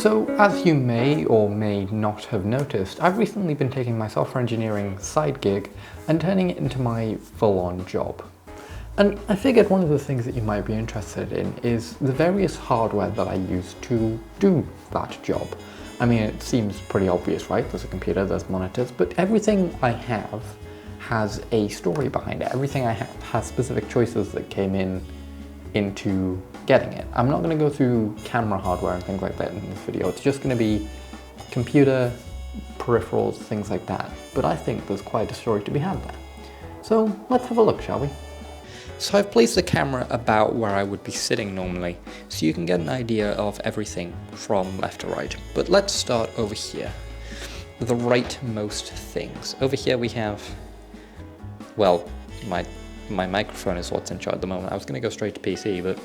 So, as you may or may not have noticed, I've recently been taking my software engineering side gig and turning it into my full-on job. And I figured one of the things that you might be interested in is the various hardware that I use to do that job. I mean, it seems pretty obvious, right? There's a computer, there's monitors, but everything I have has a story behind it. Everything I have has specific choices that came into getting it. I'm not going to go through camera hardware and things like that in this video. It's just going to be computer, peripherals, things like that. But I think there's quite a story to be had there. So let's have a look, shall we? So I've placed the camera about where I would be sitting normally, so you can get an idea of everything from left to right. But let's start over here, the rightmost things. Over here we have, well, my microphone is what's in charge at the moment. I was going to go straight to PC, but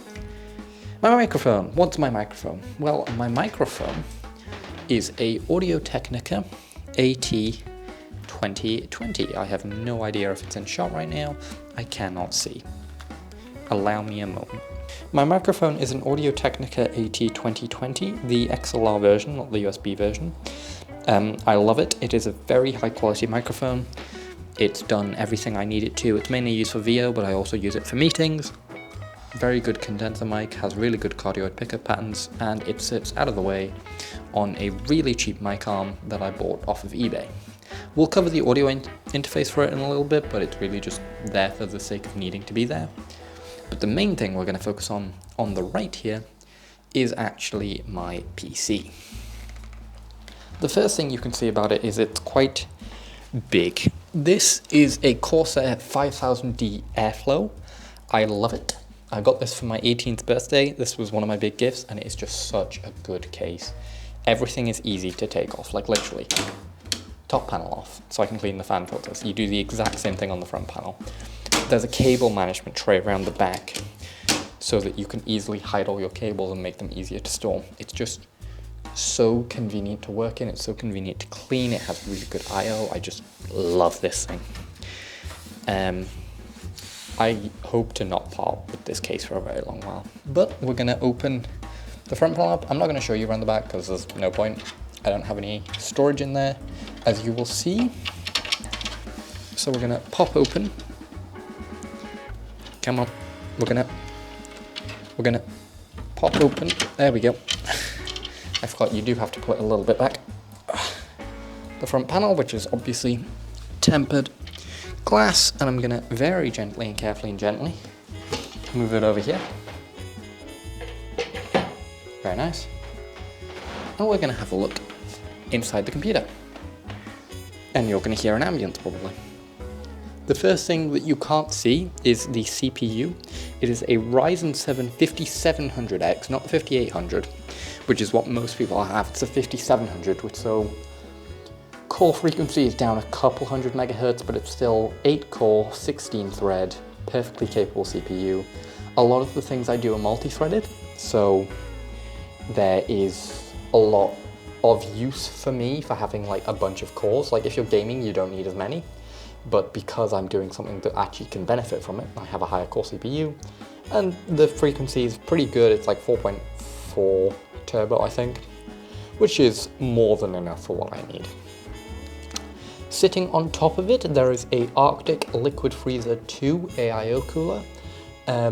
my microphone. What's my microphone? Well, my microphone is a Audio-Technica AT2020. I have no idea if it's in shot right now. I cannot see. Allow me a moment. My microphone is an Audio-Technica AT2020, the XLR version, not the USB version. I love it. It is a very high quality microphone. It's done everything I need it to. It's mainly used for VO, but I also use it for meetings. Very good condenser mic, has really good cardioid pickup patterns, and it sits out of the way on a really cheap mic arm that I bought off of eBay. We'll cover the audio interface for it in a little bit, but it's really just there for the sake of needing to be there. But the main thing we're going to focus on the right here is actually my PC. The first thing you can see about it is it's quite big. This is a Corsair 5000D Airflow. I love it. I got this for my 18th birthday. This was one of my big gifts, and it is just such a good case. Everything is easy to take off, like literally. Top panel off, so I can clean the fan filters. You do the exact same thing on the front panel. There's a cable management tray around the back, so that you can easily hide all your cables and make them easier to store. It's just so convenient to work in, it's so convenient to clean, it has really good I/O. I just love this thing. I hope to not part with this case for a very long while. But we're going to open the front panel up. I'm not going to show you around the back because there's no point. I don't have any storage in there, as you will see. So we're going to pop open. Come on, we're gonna pop open. There we go. I forgot you do have to put it a little bit back. The front panel, which is obviously tempered glass, and I'm gonna very gently and carefully and gently move it over here. Very nice. And we're gonna have a look inside the computer. And you're gonna hear an ambience probably. The first thing that you can't see is the CPU. It is a Ryzen 7 5700X, not the 5800, which is what most people have. It's a 5700, which so core frequency is down a couple hundred megahertz, but it's still 8 core, 16 thread, perfectly capable CPU. A lot of the things I do are multi-threaded, so there is a lot of use for me for having like a bunch of cores. Like if you're gaming, you don't need as many. But because I'm doing something that actually can benefit from it, I have a higher core CPU, and the frequency is pretty good. It's like 4.4 turbo, I think, which is more than enough for what I need. Sitting on top of it, there is a Arctic Liquid Freezer 2 AIO cooler. I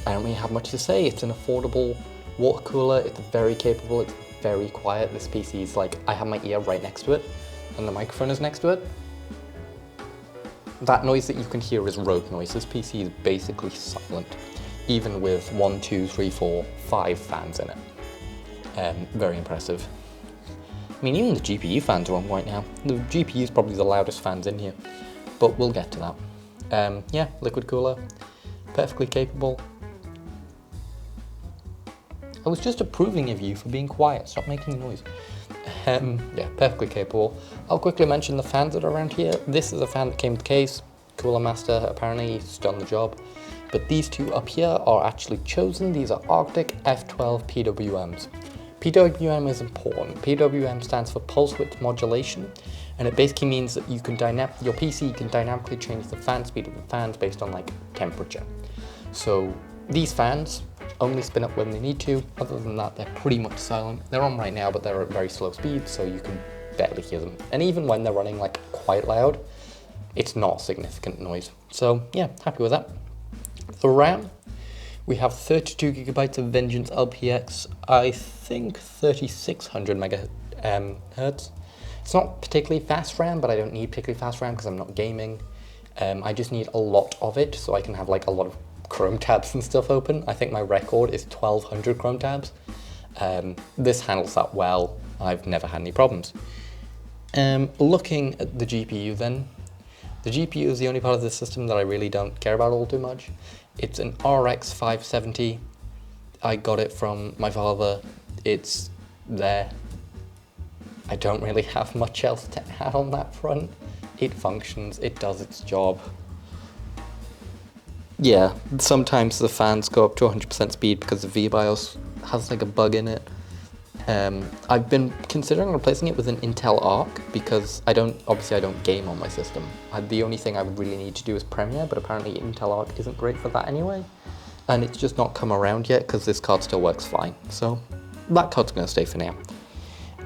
don't really have much to say. It's an affordable water cooler. It's very capable. It's very quiet. This PC is like, I have my ear right next to it, and the microphone is next to it. That noise that you can hear is road noise. This PC is basically silent, even with 1, 2, 3, 4, 5 fans in it. Very impressive. I mean, even the GPU fans are on right now. The GPU is probably the loudest fans in here, but we'll get to that. Yeah, liquid cooler, perfectly capable. I was just approving of you for being quiet. Stop making noise. Yeah, perfectly capable. I'll quickly mention the fans that are around here. This is a fan that came with the case. Cooler Master, apparently he's done the job. But these two up here are actually chosen. These are Arctic F12 PWMs. PWM is important. PWM stands for pulse width modulation, and it basically means that you can your PC can dynamically change the fan speed of the fans based on like temperature. So these fans only spin up when they need to. Other than that, they're pretty much silent. They're on right now, but they're at very slow speeds, so you can barely hear them. And even when they're running like quite loud, it's not significant noise. So yeah, happy with that. The RAM, we have 32 gigabytes of Vengeance LPX, I think 3600 megahertz. It's not particularly fast RAM, but I don't need particularly fast RAM because I'm not gaming. I just need a lot of it so I can have like a lot of Chrome tabs and stuff open. I think my record is 1200 Chrome tabs. This handles that well. I've never had any problems. Looking at the GPU then, the GPU is the only part of the system that I really don't care about all too much. It's an RX 570. I got it from my father. It's there. I don't really have much else to add on that front. It functions, it does its job. Yeah, sometimes the fans go up to 100% speed because the VBIOS has like a bug in it. I've been considering replacing it with an Intel Arc because obviously I don't game on my system. The only thing I would really need to do is Premiere, but apparently Intel Arc isn't great for that anyway. And it's just not come around yet because this card still works fine. So that card's gonna stay for now.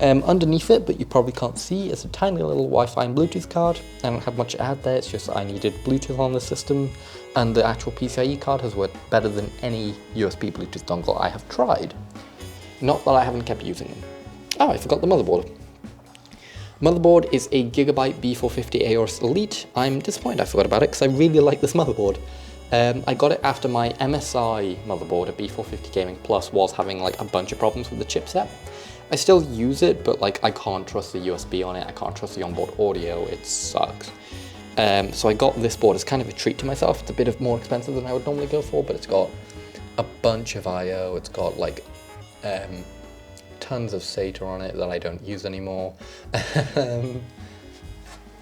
Underneath it, but you probably can't see, is a tiny little Wi-Fi and Bluetooth card. I don't have much to add there, it's just that I needed Bluetooth on the system, and the actual PCIe card has worked better than any USB Bluetooth dongle I have tried. Not that I haven't kept using them. Oh, I forgot the motherboard. Motherboard is a Gigabyte B450 Aorus Elite. I'm disappointed I forgot about it because I really like this motherboard. I got it after my MSI motherboard, a B450 Gaming Plus, was having like a bunch of problems with the chipset. I still use it, but like I can't trust the USB on it, I can't trust the onboard audio, it sucks. So I got this board as kind of a treat to myself. It's a bit more expensive than I would normally go for, but it's got a bunch of I/O, it's got like tons of SATA on it that I don't use anymore.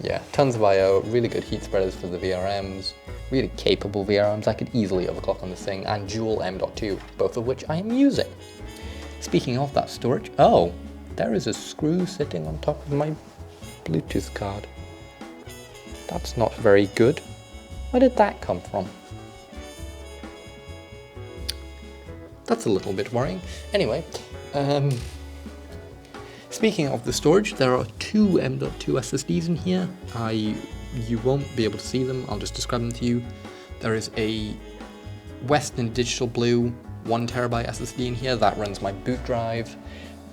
Yeah, tons of I/O, really good heat spreaders for the VRMs, really capable VRMs. I could easily overclock on this thing, and dual M.2, both of which I am using. Speaking of that storage, oh, there is a screw sitting on top of my Bluetooth card. That's not very good. Where did that come from? That's a little bit worrying. Anyway, speaking of the storage, there are two M.2 SSDs in here. You won't be able to see them, I'll just describe them to you. There is a Western Digital Blue 1TB SSD in here that runs my boot drive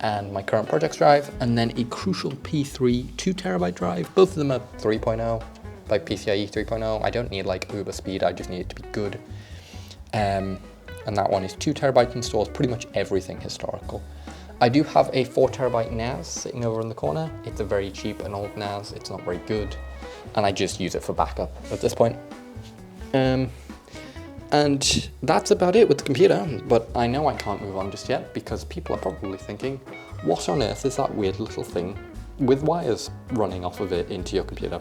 and my current projects drive, and then a Crucial P3 2TB drive. Both of them are 3.0 by PCIe 3.0. I don't need like uber speed, I just need it to be good. And that one is 2TB and stores pretty much everything historical. I do have a 4TB NAS sitting over in the corner. It's a very cheap and old NAS, it's not very good, and I just use it for backup at this point. And that's about it with the computer, but I know I can't move on just yet because people are probably thinking, what on earth is that weird little thing with wires running off of it into your computer?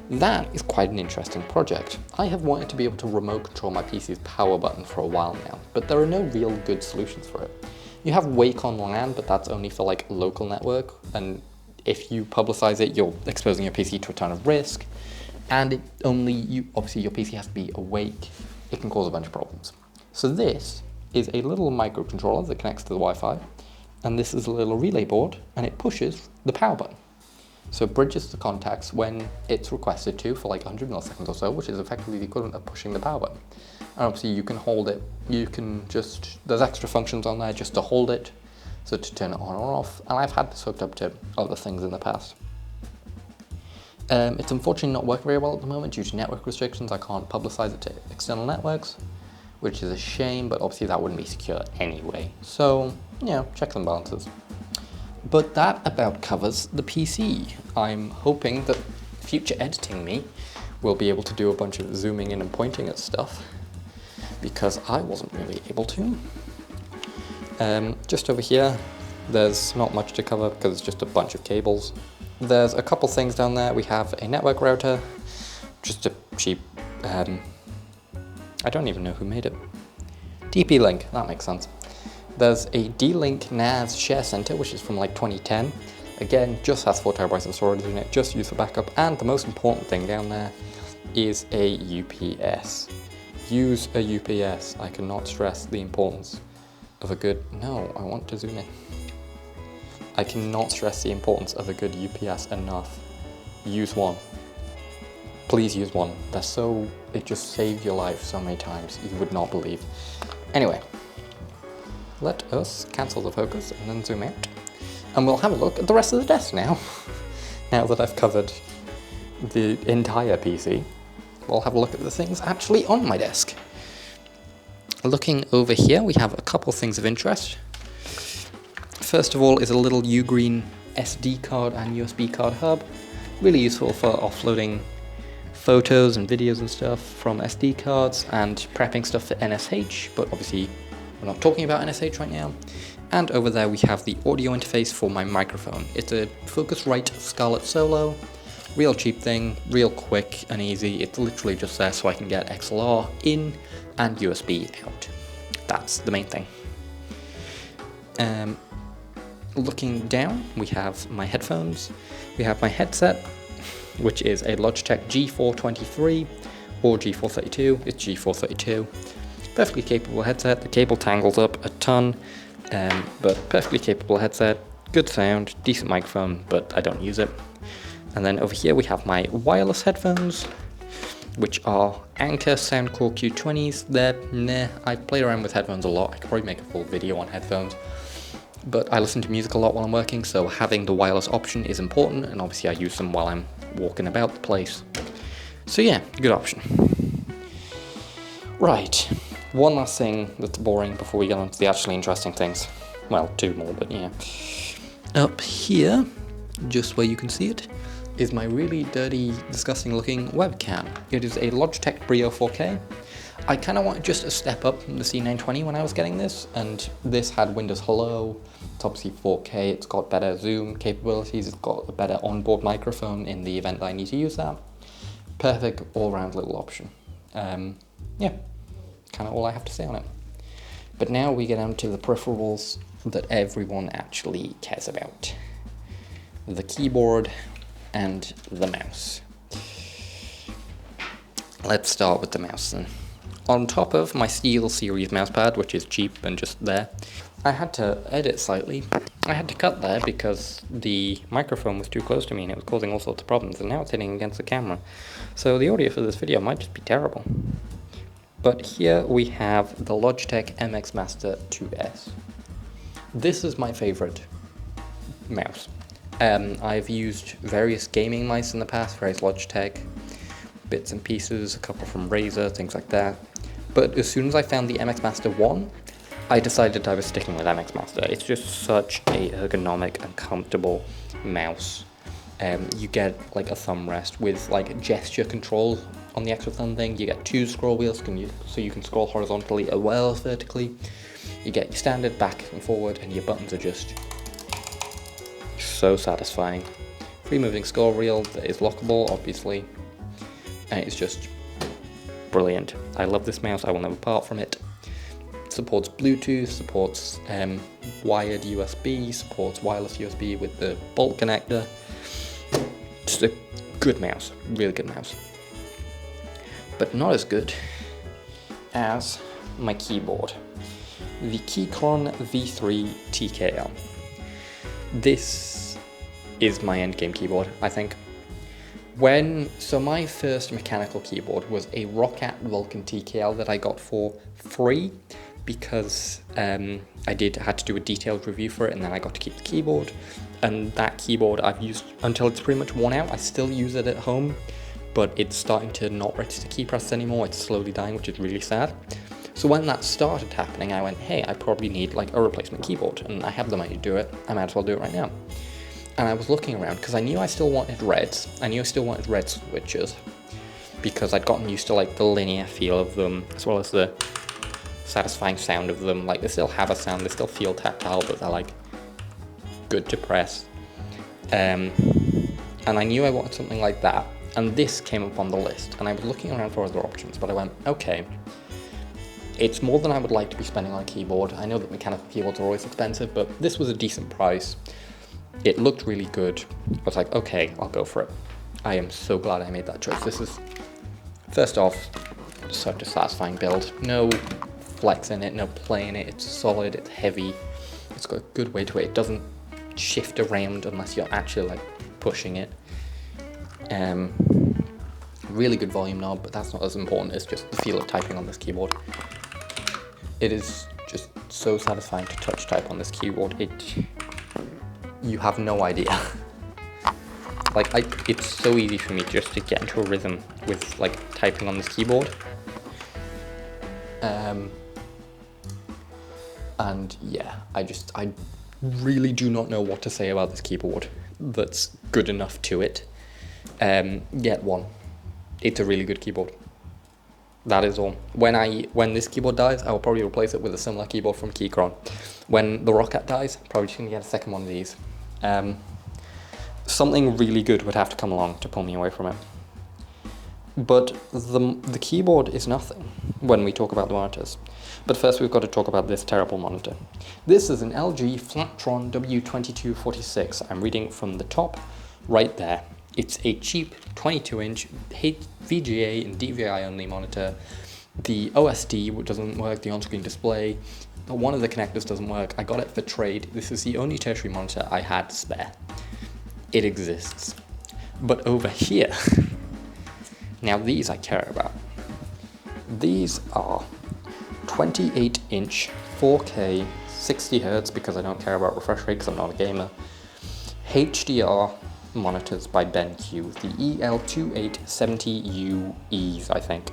That is quite an interesting project. I have wanted to be able to remote control my PC's power button for a while now, but there are no real good solutions for it. You have Wacom LAN, but that's only for like local network, and if you publicize it, you're exposing your PC to a ton of risk, and obviously your PC has to be awake. It can cause a bunch of problems. So this is a little microcontroller that connects to the Wi-Fi, and this is a little relay board, and it pushes the power button. So it bridges the contacts when it's requested to for like 100 milliseconds or so, which is effectively the equivalent of pushing the power button. And obviously you can hold it, there's extra functions on there just to hold it, so to turn it on or off, and I've had this hooked up to other things in the past. It's unfortunately not working very well at the moment due to network restrictions. I can't publicize it to external networks, which is a shame, but obviously that wouldn't be secure anyway. So, yeah, checks and balances. But that about covers the PC. I'm hoping that future editing me will be able to do a bunch of zooming in and pointing at stuff, because I wasn't really able to. Just over here, there's not much to cover because it's just a bunch of cables. There's a couple things down there. We have a network router, just a cheap, I don't even know who made it. TP-Link, that makes sense. There's a D-Link NAS share center, which is from like 2010. Again, just has 4TB of storage in it, just used for backup. And the most important thing down there is a UPS. use a UPS. I cannot stress the importance of a good... No, I want to zoom in. I cannot stress the importance of a good UPS enough. Use one. Please use one. They're so... It just saved your life so many times you would not believe. Anyway, let us cancel the focus and then zoom out. And we'll have a look at the rest of the desk now. Now that I've covered the entire PC, we'll have a look at the things actually on my desk. Looking over here, we have a couple things of interest. First of all is a little Ugreen SD card and USB card hub. Really useful for offloading photos and videos and stuff from SD cards and prepping stuff for NSH, but obviously we're not talking about NSH right now. And over there we have the audio interface for my microphone. It's a Focusrite Scarlett Solo. Real cheap thing, real quick and easy. It's literally just there so I can get XLR in and USB out. That's the main thing. Looking down, we have my headphones. We have my headset, which is a Logitech G423 or G432. It's G432. Perfectly capable headset. The cable tangles up a ton, but perfectly capable headset. Good sound, decent microphone, but I don't use it. And then over here we have my wireless headphones, which are Anker Soundcore Q20s. I played around with headphones a lot. I could probably make a full video on headphones, but I listen to music a lot while I'm working, so having the wireless option is important, and obviously I use them while I'm walking about the place. So yeah, good option. Right, one last thing that's boring before we get on to the actually interesting things. Well, two more, but yeah. Up here, just where you can see it, is my really dirty, disgusting looking webcam. It is a Logitech Brio 4K. I kind of wanted just a step up from the C920 when I was getting this, and this had Windows Hello. It's obviously 4K, it's got better zoom capabilities, it's got a better onboard microphone in the event that I need to use that. Perfect all-round little option. Yeah, kind of all I have to say on it. But now we get down to the peripherals that everyone actually cares about. The keyboard and the mouse. Let's start with the mouse then. On top of my SteelSeries mousepad, which is cheap and just there, I had to edit slightly. I had to cut there because the microphone was too close to me and it was causing all sorts of problems, and now it's hitting against the camera. So the audio for this video might just be terrible. But here we have the Logitech MX Master 2S. This is my favorite mouse. I've used various gaming mice in the past, various Logitech bits and pieces, a couple from Razer, things like that. But as soon as I found the MX Master 1, I decided I was sticking with MX Master. It's just such a ergonomic and comfortable mouse. You get like a thumb rest with like gesture control on the extra thumb thing. You get two scroll wheels so you can scroll horizontally as well as vertically. You get your standard back and forward, and your buttons are just so satisfying. Free moving scroll wheel that is lockable, obviously, and it's just brilliant. I love this mouse, I will never part from it. It supports Bluetooth, supports wired USB, supports wireless USB with the bolt connector. Just a good mouse, really good mouse. But not as good as my keyboard. The Keychron V3 TKL. This is my endgame keyboard, I think. So my first mechanical keyboard was a Roccat Vulcan TKL that I got for free because I had to do a detailed review for it, and then I got to keep the keyboard. And that keyboard I've used until it's pretty much worn out. I still use it at home, but it's starting to not register key presses anymore. It's slowly dying, which is really sad. So when that started happening, I went, hey, I probably need like a replacement keyboard, and I have the money to do it. I might as well do it right now. And I was looking around because I knew I still wanted reds. I knew I still wanted red switches because I'd gotten used to like the linear feel of them as well as the satisfying sound of them. Like they still have a sound, they still feel tactile, but they're like good to press. And I knew I wanted something like that. And this came up on the list, and I was looking around for other options, but I went, okay, it's more than I would like to be spending on a keyboard. I know that mechanical keyboards are always expensive, but this was a decent price. It looked really good. I was like, okay, I'll go for it. I am so glad I made that choice. This is, first off, such a satisfying build. No flex in it, no play in it. It's solid, it's heavy, it's got a good weight to it. It doesn't shift around unless you're actually like pushing it. Really good volume knob, but that's not as important. It's just the feel of typing on this keyboard. It is just so satisfying to touch type on this keyboard. You have no idea. Like, it's so easy for me just to get into a rhythm with like typing on this keyboard. And yeah, I really do not know what to say about this keyboard that's good enough to it. Yet one, it's a really good keyboard. That is all. When this keyboard dies, I will probably replace it with a similar keyboard from Keychron. When the Roccat dies, probably just gonna get a second one of these. Something really good would have to come along to pull me away from it. But the keyboard is nothing when we talk about the monitors. But first we've got to talk about this terrible monitor. This is an LG Flattron W2246. I'm reading from the top right there. It's a cheap 22-inch VGA and DVI only monitor. The OSD doesn't work, the on-screen display, one of the connectors doesn't work. I got it for trade. This is the only tertiary monitor I had spare. It exists. But over here, now these I care about. These are 28-inch 4K 60Hz, because I don't care about refresh rate because I'm not a gamer, HDR monitors by BenQ, the EL2870UEs, I think.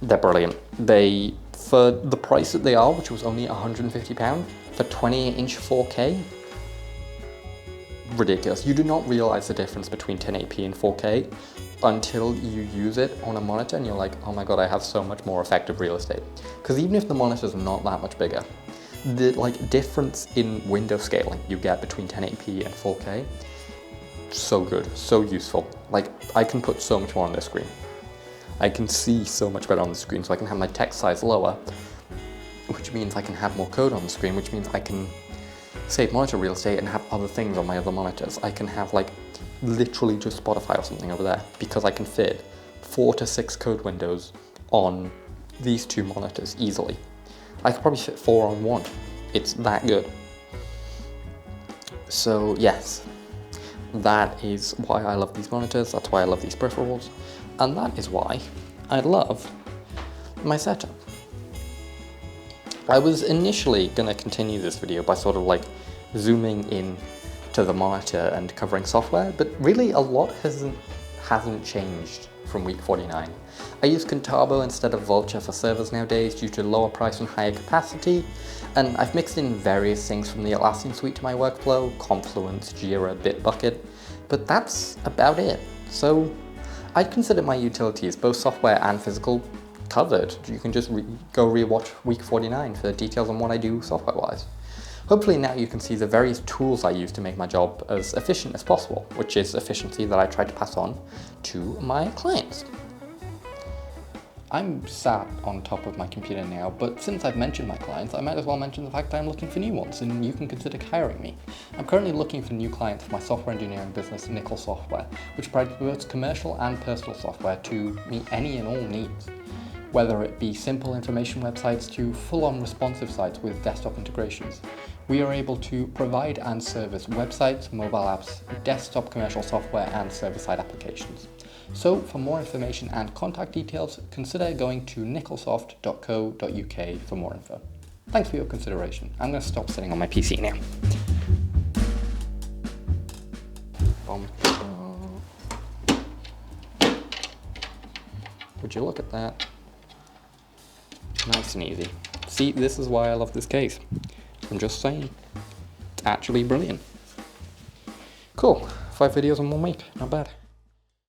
They're brilliant. For the price that they are, which was only £150, for 28-inch 4K, ridiculous. You do not realize the difference between 1080p and 4K until you use it on a monitor and you're like, oh my god, I have so much more effective real estate. Because even if the monitor's not that much bigger, the difference in window scaling you get between 1080p and 4K, so good, so useful. Like, I can put so much more on this screen. I can see so much better on the screen, so I can have my text size lower, which means I can have more code on the screen, which means I can save monitor real estate and have other things on my other monitors. I can have like literally just Spotify or something over there because I can fit 4 to 6 code windows on these two monitors easily. I could probably fit 4 on one. It's that good. So yes, that is why I love these monitors, that's why I love these peripherals, and that is why I love my setup. I was initially going to continue this video by sort of like zooming in to the monitor and covering software, but really a lot hasn't changed from week 49. I use Contabo instead of Vultr for servers nowadays due to lower price and higher capacity, and I've mixed in various things from the Atlassian suite to my workflow, Confluence, Jira, Bitbucket, but that's about it. So I'd consider my utilities, both software and physical, covered. You can just go rewatch week 49 for details on what I do software-wise. Hopefully now you can see the various tools I use to make my job as efficient as possible, which is efficiency that I try to pass on to my clients. I'm sat on top of my computer now, but since I've mentioned my clients, I might as well mention the fact that I'm looking for new ones, and you can consider hiring me. I'm currently looking for new clients for my software engineering business, Nickel Software, which provides both commercial and personal software to meet any and all needs. Whether it be simple information websites to full-on responsive sites with desktop integrations, we are able to provide and service websites, mobile apps, desktop commercial software, and server-side applications. So for more information and contact details, consider going to nickelsoft.co.uk for more info. Thanks for your consideration. I'm going to stop sitting on my PC now. Would you look at that? Nice and easy. See, this is why I love this case. I'm just saying. It's actually brilliant. Cool. 5 videos in 1 week. Not bad.